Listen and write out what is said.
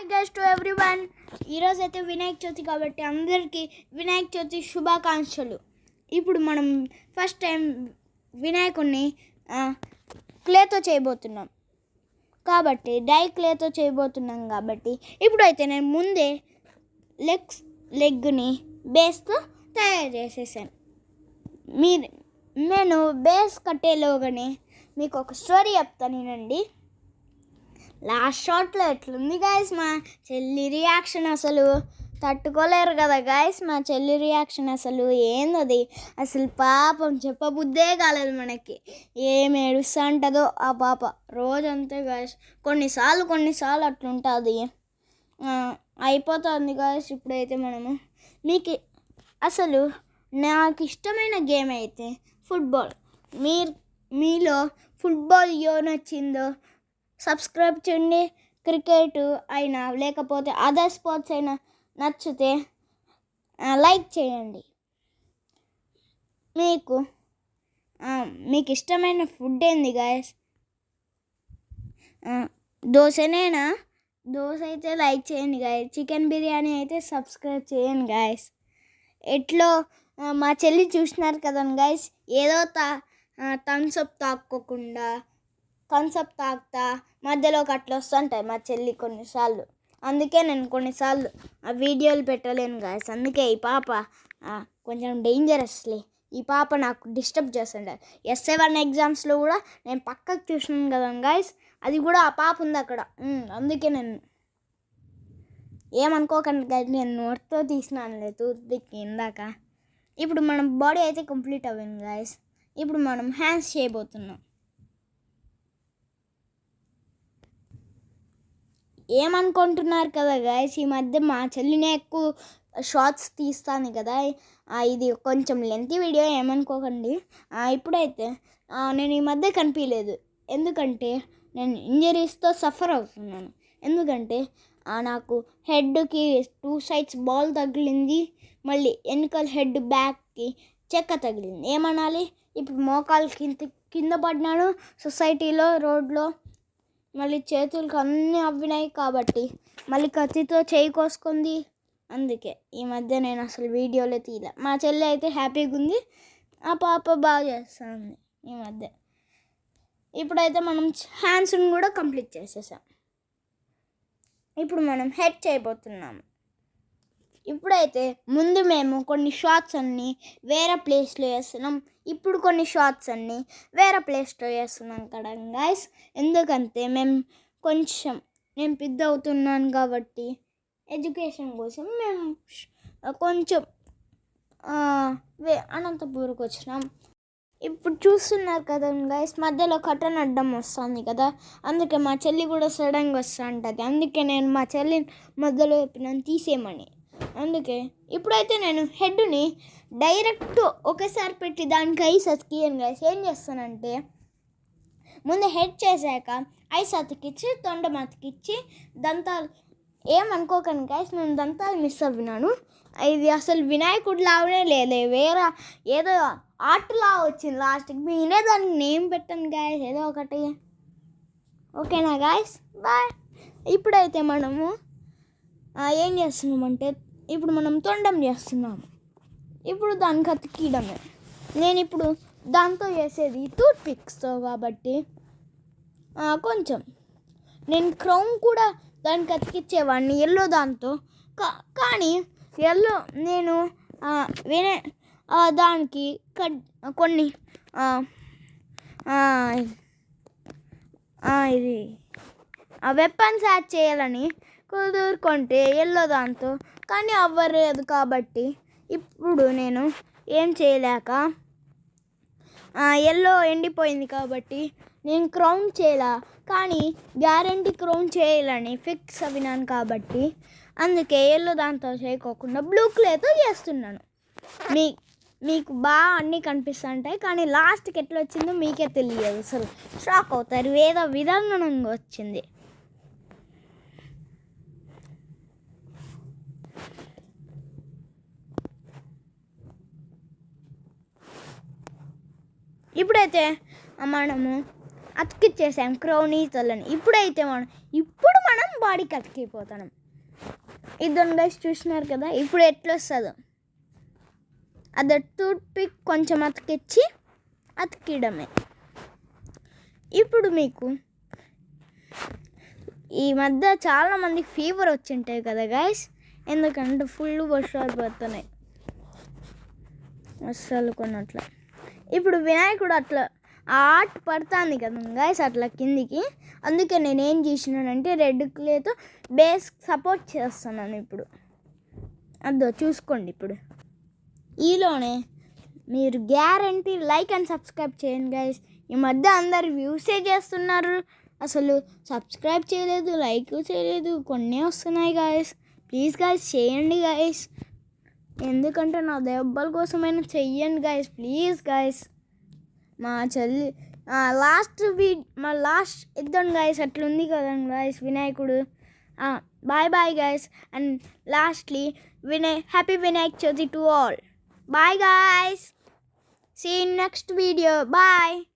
Hi guys to everyone. ఈరోజు అయితే వినాయక చవితి కాబట్టి అందరికీ వినాయక చవితి శుభాకాంక్షలు. ఇప్పుడు మనం ఫస్ట్ టైం వినాయకుడిని క్లేతో చేయబోతున్నాం కాబట్టి క్లేతో చేయబోతున్నాం కాబట్టి ఇప్పుడైతే నేను ముందే లెగ్ని బేస్తో తయారు చేసేసాను. నేను బేస్ కట్టేలోగానే మీకు ఒక స్టోరీ చెప్తాను వినండి. లాస్ట్ షాట్లో ఎట్లుంది గాయస్ మా చెల్లి రియాక్షన్, అసలు తట్టుకోలేరు కదా గాయస్. మా చెల్లి రియాక్షన్ అసలు ఏందది, అసలు పాపం చెప్పబుద్దే కాలేదు మనకి. ఏం ఏడుస్తూ ఉంటుందో ఆ పాప రోజంతే గాయస్. కొన్నిసార్లు అట్లుంటుంది, అయిపోతుంది గాయస్. ఇప్పుడైతే మనము మీకు అసలు నాకు ఇష్టమైన గేమ్ అయితే ఫుట్బాల్. మీలో ఫుట్బాల్ నచ్చిందో సబ్స్క్రైబ్ చేయండి. క్రికెట్ అయినా లేకపోతే అదర్ స్పోర్ట్స్ అయినా నచ్చితే లైక్ చేయండి. మీకు ఇష్టమైన ఫుడ్ ఏంది గాయస్? దోశనేనా? దోశ అయితే లైక్ చేయండి గాయస్. చికెన్ బిర్యానీ అయితే సబ్స్క్రైబ్ చేయండి గాయస్. ఎట్లో మా చెల్లి చూసినారు కదండి గాయస్, ఏదో థమ్స్అప్ తాక్కోకుండా థమ్స్అప్ తాగుతా మధ్యలోకి అట్లా వస్తుంటాయి మా చెల్లి కొన్నిసార్లు. అందుకే నేను కొన్నిసార్లు ఆ వీడియోలు పెట్టలేను గాయస్. అందుకే ఈ పాప కొంచెం డేంజరస్లీ ఈ పాప నాకు డిస్టర్బ్ చేస్తుంటారు. S7 ఎగ్జామ్స్లో కూడా నేను పక్కకు చూసినాను కదా గాయస్, అది కూడా ఆ పాప ఉంది అక్కడ. అందుకే నేను ఏమనుకోకండి గాయస్, నేను నోట్తో తీసినాను టూత్పిక్ ఇందాక. ఇప్పుడు మనం బాడీ అయితే కంప్లీట్ అవ్వింది గాయస్. ఇప్పుడు మనం హ్యాండ్స్ చేయబోతున్నాం. ఏమనుకుంటున్నారు కదా గాయస్, ఈ మధ్య మా చెల్లినే ఎక్కువ షార్ట్స్ తీస్తాను కదా, ఇది కొంచెం లెంతీ వీడియో, ఏమనుకోకండి. ఇప్పుడైతే నేను ఈ మధ్య కనిపించలేదు, ఎందుకంటే నేను ఇంజరీస్తో సఫర్ అవుతున్నాను. ఎందుకంటే నాకు హెడ్కి 2 సైడ్స్ బాల్ తగిలింది, మళ్ళీ వెనకాల హెడ్ బ్యాక్కి చెక్క తగిలింది. ఏమనాలి, ఇప్పుడు మోకాలు కింద పడినాను సొసైటీలో, రోడ్లో. మళ్ళీ చేతులకు అన్నీ అవ్వినాయి కాబట్టి మళ్ళీ కత్తితో చేయి కోసుకుంది. అందుకే ఈ మధ్య నేను అసలు వీడియోలే తీయలే. మా చెల్లి అయితే హ్యాపీగా ఉంది, ఆ పాప బాగా చేస్తుంది ఈ మధ్య. ఇప్పుడైతే మనం హ్యాండ్స్ని కూడా కంప్లీట్ చేసేసాం. ఇప్పుడు మనం హెడ్ చేయబోతున్నాము. ఇప్పుడైతే ముందు మేము కొన్ని షార్ట్స్ అన్నీ వేరే ప్లేస్లో వేస్తున్నాం, ఇప్పుడు కొన్ని షార్ట్స్ అన్నీ వేరే ప్లేస్లో వేస్తున్నాం కదా గాయస్. ఎందుకంటే నేను పెద్ద అవుతున్నాను కాబట్టి ఎడ్యుకేషన్ కోసం మేము కొంచెం అనంతపూర్కి వచ్చినాం. ఇప్పుడు చూస్తున్నారు కదా గాయస్, మధ్యలో కటన్ అడ్డం వస్తుంది కదా, అందుకే మా చెల్లి కూడా సడన్గా వస్తూ ఉంటుంది. అందుకే నేను మా చెల్లిని మధ్యలో చెప్పినాను తీసేయమని. అందుకే ఇప్పుడైతే నేను హెడ్ని డైరెక్ట్ ఒకేసారి పెట్టి దానికి ఐస్ అతికియను గాయస్. ఏం చేస్తానంటే ముందు హెడ్ చేశాక ఐస్ అతికిచ్చి తొండం అతికిచ్చి దంతాలు, ఏమనుకోకండి గాయస్, నేను దంతాలు మిస్ అవ్వినాను. ఇది అసలు వినాయకుడు లాగానే లేదే, వేరే ఏదో ఆర్ట్లా వచ్చింది లాస్ట్కి. నేనే దానికి నేమ్ పెట్టాను గాయస్, ఏదో ఒకటి. ఓకేనా గాయస్, బాయ్. ఇప్పుడైతే మనము ఏం చేస్తున్నామంటే ఇప్పుడు మనం తొండం చేస్తున్నాము. ఇప్పుడు దానికి అతికియడమే. నేను ఇప్పుడు దాంతో చేసేది టూత్పిక్స్తో కాబట్టి కొంచెం నేను క్రౌన్ కూడా దానికి అతికిచ్చేవాడిని ఎల్లో దాంతో. కానీ ఎల్లో నేను దానికి కొన్ని ఇది వెపన్స్ యాడ్ చేయాలని కుదురుకుంటే ఎల్లో దాంతో, కానీ అవ్వలేదు కాబట్టి ఇప్పుడు నేను ఏం చేయలేక ఎల్లో ఎండిపోయింది కాబట్టి నేను క్రౌన్ చేయలే. కానీ గ్యారంటీ క్రౌన్ చేయాలని ఫిక్స్ అవినాను కాబట్టి అందుకే ఎల్లో దాంతో చేయకోకుండా బ్లూ క్లేతో చేస్తున్నాను. మీకు బాగా అన్నీ కనిపిస్తుంటాయి, కానీ లాస్ట్కి ఎట్లా వచ్చిందో మీకే తెలియదు, అసలు షాక్ అవుతారు. ఏదో విధంగా వచ్చింది. ఇప్పుడైతే మనము అతికిచ్చేసాం క్రౌనీతలని. ఇప్పుడు మనం బాడీకి అతికిపోతాను. ఇద్దరు గైస్ చూసినారు కదా, ఇప్పుడు ఎట్లా వస్తుందో అది టూత్ పిక్ కొంచెం అతికిడమే. ఇప్పుడు మీకు ఈ మధ్య చాలామందికి ఫీవర్ వచ్చింటాయి కదా గైస్, ఎందుకంటే ఫుల్ వర్షాలు పడుతున్నాయి అస్సలు కొన్నట్ల. ఇప్పుడు వినాయకుడు అట్లా ఆర్ట్ పడుతుంది కదా గైస్ అట్లా కిందికి, అందుకే నేనేం చేసినానంటే రెడ్ క్లేతో బేస్ సపోర్ట్ చేస్తున్నాను. ఇప్పుడు అదో చూసుకోండి. ఇప్పుడు ఈలోనే మీరు గ్యారంటీ లైక్ అండ్ సబ్స్క్రైబ్ చేయండి గైస్. ఈ మధ్య అందరు వ్యూసే చేస్తున్నారు, అసలు సబ్స్క్రైబ్ చేయలేదు, లైక్ చేయలేదు, కొన్ని వస్తున్నాయి గాయస్. ప్లీజ్ గాయస్ చేయండి గాయస్, ఎందుకంటే నా దెబ్బల కోసమైనా చెయ్యండి గాయస్, ప్లీజ్ గాయస్. మా చెల్లి లాస్ట్ ఇద్దాం గాయస్, అట్లుంది కదండి గాయస్ వినాయకుడు. Bye bye guys, and lastly happy Vinayaka Chavithi to all. Bye guys. See you in next video. Bye.